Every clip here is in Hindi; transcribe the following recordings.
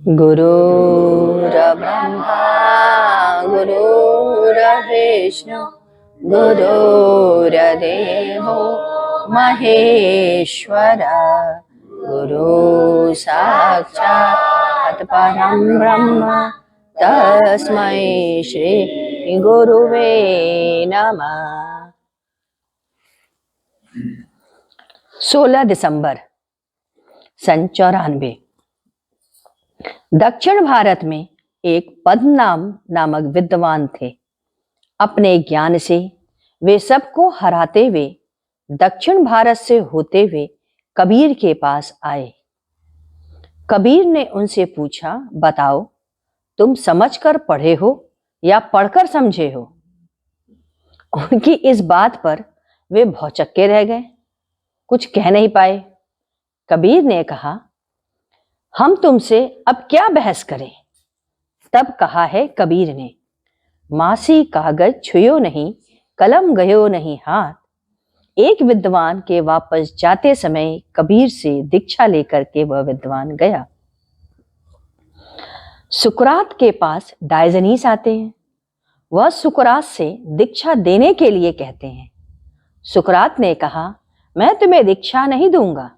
गुरुर्ब्रह्मा गुरुर्विष्णु गुरुर्देवो महेश्वरा गुरु साक्षात् परं ब्रह्म तस्मै श्री गुरुवे नमः। 16 दिसंबर सन 94। दक्षिण भारत में एक पद्मनाभ नामक विद्वान थे। अपने ज्ञान से वे सबको हराते हुए दक्षिण भारत से होते हुए कबीर के पास आए। कबीर ने उनसे पूछा, बताओ तुम समझकर पढ़े हो या पढ़कर समझे हो? उनकी इस बात पर वे भौचक्के रह गए, कुछ कह नहीं पाए। कबीर ने कहा, हम तुमसे अब क्या बहस करें? तब कहा है कबीर ने, मासी कागज छुयो नहीं, कलम गयो नहीं हाथ। एक विद्वान के वापस जाते समय कबीर से दीक्षा लेकर के वह विद्वान गया। सुकरात के पास डायजनीस आते हैं। वह सुकरात से दीक्षा देने के लिए कहते हैं। सुकरात ने कहा, मैं तुम्हें दीक्षा नहीं दूंगा,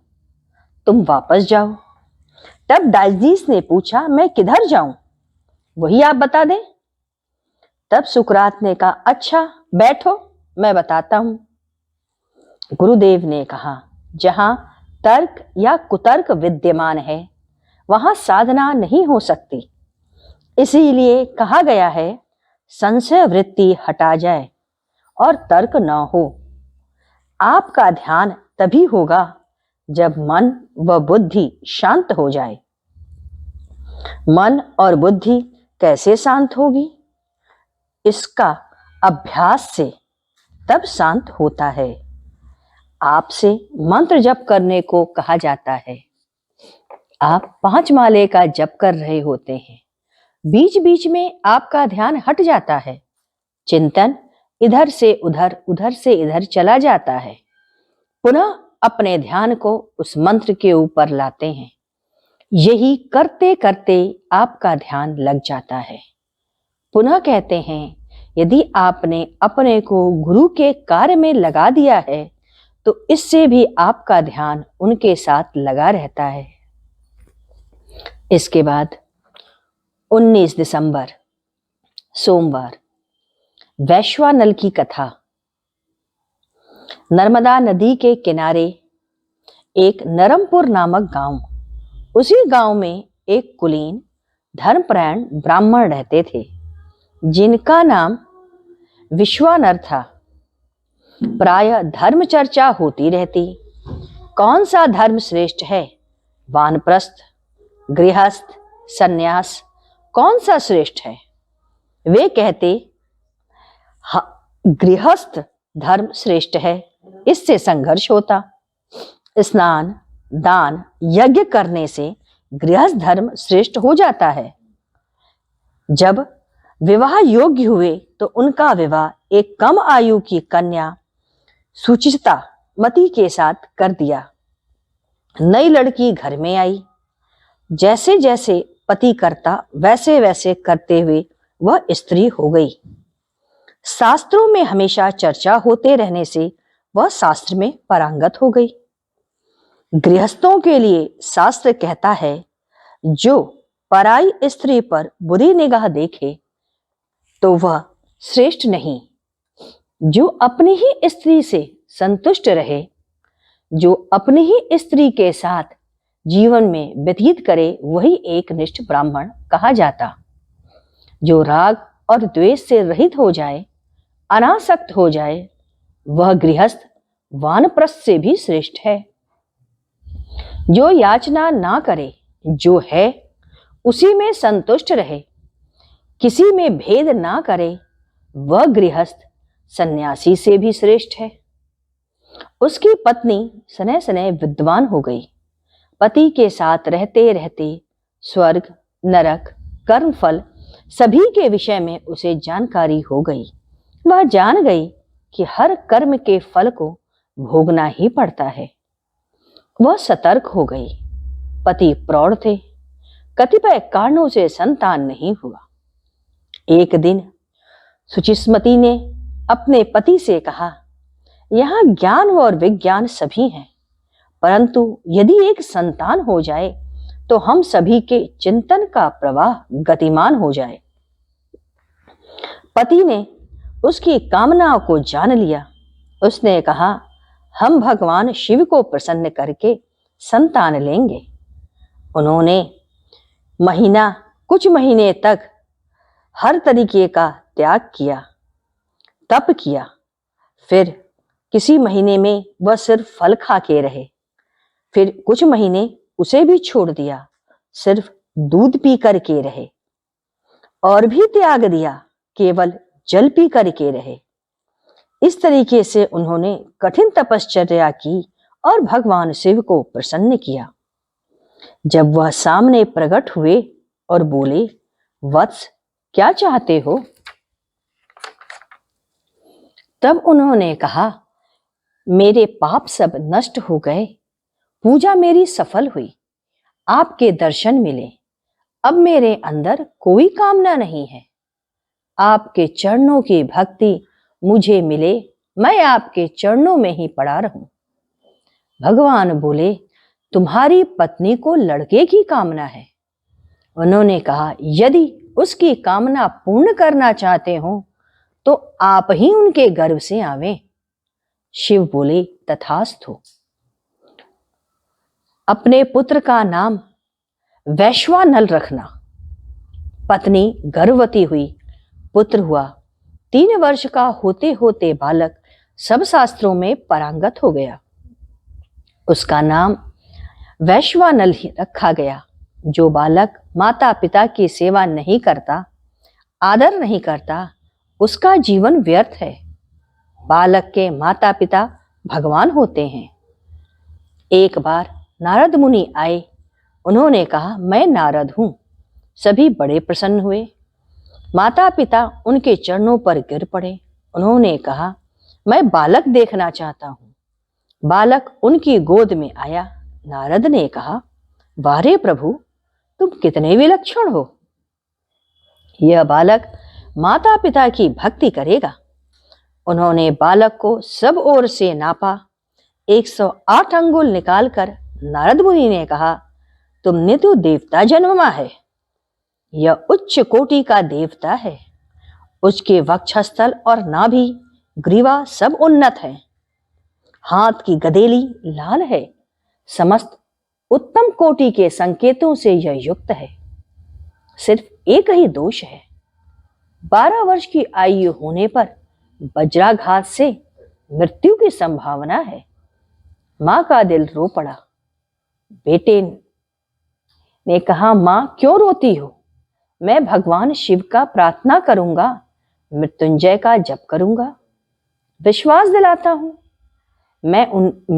तुम वापस जाओ। तब डायजनीस ने पूछा, मैं किधर जाऊं? वही आप बता दें। तब सुकरात ने कहा, अच्छा बैठो, मैं बताता हूं। गुरुदेव ने कहा, जहां तर्क या कुतर्क विद्यमान है वहां साधना नहीं हो सकती। इसीलिए कहा गया है, संशय वृत्ति हटा जाए और तर्क न हो। आपका ध्यान तभी होगा जब मन व बुद्धि शांत हो जाए। मन और बुद्धि कैसे शांत होगी? इसका अभ्यास से तब शांत होता है। आपसे मंत्र जप करने को कहा जाता है। आप 5 माले का जप कर रहे होते हैं, बीच बीच में आपका ध्यान हट जाता है, चिंतन इधर से उधर उधर से इधर चला जाता है। पुनः अपने ध्यान को उस मंत्र के ऊपर लाते हैं। यही करते करते आपका ध्यान लग जाता है। पुनः कहते हैं, यदि आपने अपने को गुरु के कार्य में लगा दिया है तो इससे भी आपका ध्यान उनके साथ लगा रहता है। इसके बाद 19 दिसंबर सोमवार, वैश्वानल की कथा। नर्मदा नदी के किनारे एक नरमपुर नामक गांव, उसी गांव में एक कुलीन धर्मपरायण ब्राह्मण रहते थे, जिनका नाम विश्वानर था। प्राय धर्म चर्चा होती रहती। कौन सा धर्म श्रेष्ठ है, वानप्रस्थ, गृहस्थ, सन्यास, कौन सा श्रेष्ठ है? वे कहते, गृहस्थ धर्म श्रेष्ठ है, इससे संघर्ष होता। स्नान, दान, यज्ञ करने से गृहस्थ धर्म श्रेष्ठ हो जाता है। जब विवाह योग्य हुए तो उनका विवाह एक कम आयु की कन्या सुचिता मती के साथ कर दिया। नई लड़की घर में आई। जैसे जैसे पति करता वैसे वैसे करते हुए वह स्त्री हो गई। शास्त्रों में हमेशा चर्चा होते रहने से वह शास्त्र में पारंगत हो गई। गृहस्थों के लिए शास्त्र कहता है, जो पराई स्त्री पर बुरी निगाह देखे तो वह श्रेष्ठ नहीं। जो अपनी ही स्त्री से संतुष्ट रहे, जो अपनी ही स्त्री के साथ जीवन में व्यतीत करे, वही एक निष्ठ ब्राह्मण कहा जाता। जो राग और द्वेष से रहित हो जाए, अनासक्त हो जाए, वह गृहस्थ वानप्रस्थ से भी श्रेष्ठ है। जो याचना ना करे, जो है उसी में संतुष्ट रहे, किसी में भेद ना करे, वह गृहस्थ सन्यासी से भी श्रेष्ठ है। उसकी पत्नी सने सने विद्वान हो गई। पति के साथ रहते रहते स्वर्ग, नरक, कर्मफल सभी के विषय में उसे जानकारी हो गई। वह जान गई कि हर कर्म के फल को भोगना ही पड़ता है। वह सतर्क हो गई। पति प्रौढ़ थे, कतिपय कारणों से संतान नहीं हुआ। एक दिन सुचिस्मती ने अपने पति से कहा, यहाँ ज्ञान और विज्ञान सभी हैं, परंतु यदि एक संतान हो जाए तो हम सभी के चिंतन का प्रवाह गतिमान हो जाए। पति ने उसकी कामनाओं को जान लिया। उसने कहा, हम भगवान शिव को प्रसन्न करके संतान लेंगे। उन्होंने कुछ महीने तक हर तरीके का त्याग किया, तप किया। फिर किसी महीने में वह सिर्फ फल खा के रहे। फिर कुछ महीने उसे भी छोड़ दिया, सिर्फ दूध पी करके रहे। और भी त्याग दिया, केवल जल पी करके रहे। इस तरीके से उन्होंने कठिन तपश्चर्या की और भगवान शिव को प्रसन्न किया। जब वह सामने प्रकट हुए और बोले, वत्स, क्या चाहते हो? तब उन्होंने कहा, मेरे पाप सब नष्ट हो गए, पूजा मेरी सफल हुई, आपके दर्शन मिले, अब मेरे अंदर कोई कामना नहीं है। आपके चरणों की भक्ति मुझे मिले, मैं आपके चरणों में ही पड़ा रहूं। भगवान बोले, तुम्हारी पत्नी को लड़के की कामना है। उन्होंने कहा, यदि उसकी कामना पूर्ण करना चाहते हो तो आप ही उनके गर्भ से आवें। शिव बोले, तथास्तु। अपने पुत्र का नाम वैश्वानल रखना। पत्नी गर्भवती हुई, पुत्र हुआ। 3 वर्ष का होते होते बालक सब शास्त्रों में पारंगत हो गया। उसका नाम वैश्वानल ही रखा गया। जो बालक माता पिता की सेवा नहीं करता, आदर नहीं करता, उसका जीवन व्यर्थ है। बालक के माता पिता भगवान होते हैं। एक बार नारद मुनि आए। उन्होंने कहा, मैं नारद हूं। सभी बड़े प्रसन्न हुए। माता पिता उनके चरणों पर गिर पड़े। उन्होंने कहा, मैं बालक देखना चाहता हूं। बालक उनकी गोद में आया। नारद ने कहा, वारे प्रभु, तुम कितने विलक्षण हो। यह बालक माता पिता की भक्ति करेगा। उन्होंने बालक को सब ओर से नापा। 108 अंगुल निकालकर नारद मुनि ने कहा, तुमने तो देवता जन्मा है। यह उच्च कोटि का देवता है। उसके वक्षस्थल और नाभि, ग्रीवा सब उन्नत है। हाथ की गदेली लाल है। समस्त उत्तम कोटि के संकेतों से यह युक्त है। सिर्फ एक ही दोष है। 12 वर्ष की आयु होने पर वज्राघात से मृत्यु की संभावना है। मां का दिल रो पड़ा। बेटे ने कहा, मां क्यों रोती हो? मैं भगवान शिव का प्रार्थना करूंगा, मृत्युंजय का जप करूंगा, विश्वास दिलाता हूं।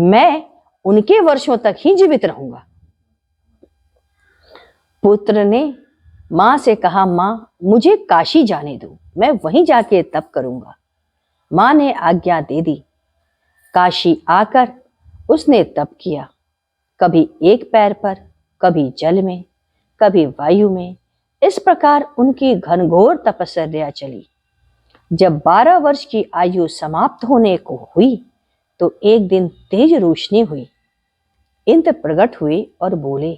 मैं उनके वर्षों तक ही जीवित रहूंगा। पुत्र ने मां से कहा, मां मुझे काशी जाने दो, मैं वहीं जाके तप करूंगा। मां ने आज्ञा दे दी। काशी आकर उसने तप किया। कभी एक पैर पर, कभी जल में, कभी वायु में। इस प्रकार उनकी घनघोर तपस्या चली। जब 12 वर्ष की आयु समाप्त होने को हुई तो एक दिन तेज रोशनी हुई। इंद्र प्रकट हुए और बोले,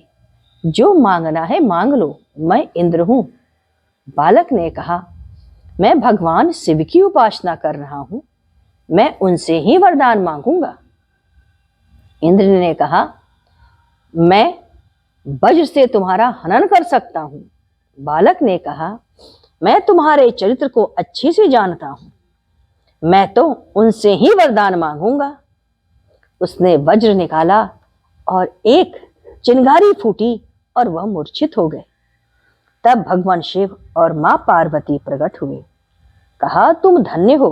जो मांगना है मांग लो, मैं इंद्र हूं। बालक ने कहा, मैं भगवान शिव की उपासना कर रहा हूं, मैं उनसे ही वरदान मांगूंगा। इंद्र ने कहा, मैं वज्र से तुम्हारा हनन कर सकता हूं। बालक ने कहा, मैं तुम्हारे चरित्र को अच्छे से जानता हूं, मैं तो उनसे ही वरदान मांगूंगा। उसने वज्र निकाला और एक चिंगारी फूटी और वह मूर्छित हो गए। तब भगवान शिव और मां पार्वती प्रकट हुए। कहा, तुम धन्य हो,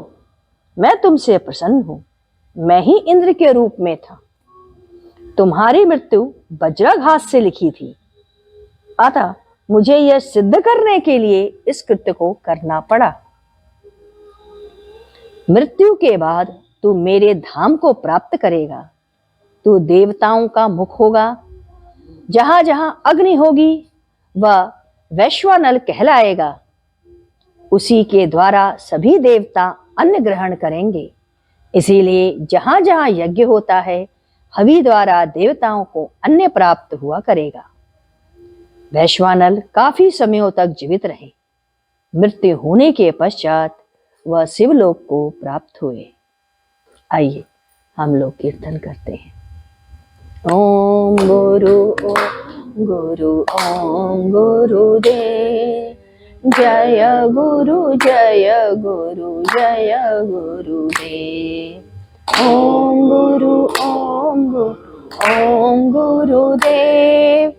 मैं तुमसे प्रसन्न हूं। मैं ही इंद्र के रूप में था। तुम्हारी मृत्यु वज्राघात से लिखी थी, अतः मुझे यह सिद्ध करने के लिए इस कृत्य को करना पड़ा। मृत्यु के बाद तू मेरे धाम को प्राप्त करेगा। तू देवताओं का मुख होगा। जहां जहां अग्नि होगी वह वैश्वानर कहलाएगा। उसी के द्वारा सभी देवता अन्न ग्रहण करेंगे। इसीलिए जहां जहां यज्ञ होता है, हवि द्वारा देवताओं को अन्न प्राप्त हुआ करेगा। वैश्वानर काफी समयों तक जीवित रहे। मृत्यु होने के पश्चात वह शिवलोक को प्राप्त हुए। आइए हम लोग कीर्तन करते हैं। ओम गुरु ओम गुरुदेव, जय गुरु जय गुरुदेव। ओम गुरु ओम गुरुदेव,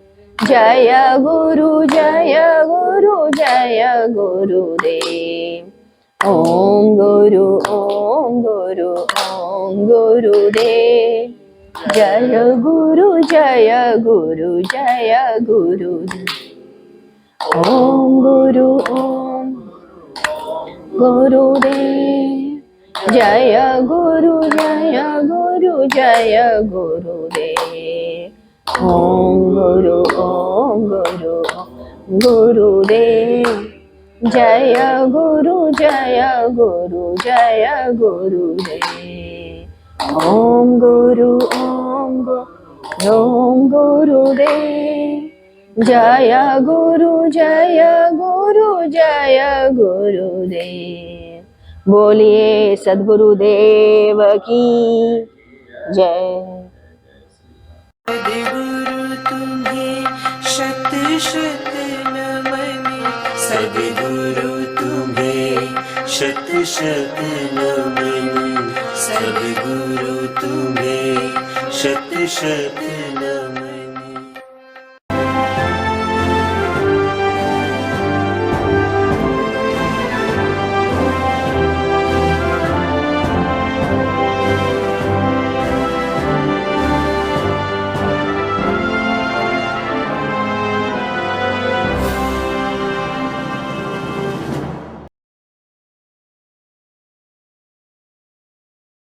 जय गुरु जय गुरुदेव। ओम गुरु ओम गुरुदेव, जय गुरु गुरुदेव। ओम गुरु ओम गुरुदेव, जय गुरु गुरुदेव। ओम गुरु गुरुदेव, जय गुरु गुरुदेव। ओम गुरु ओम गुरुदेव, जय गुरु गुरुदेव। बोलिए सद्गुरुदेव की जय। सद्गुरु तुम्हें शत शत नमन, सद्गुरु तुम्हें शत शत नमन, सद्गुरु तुम्हें शत शत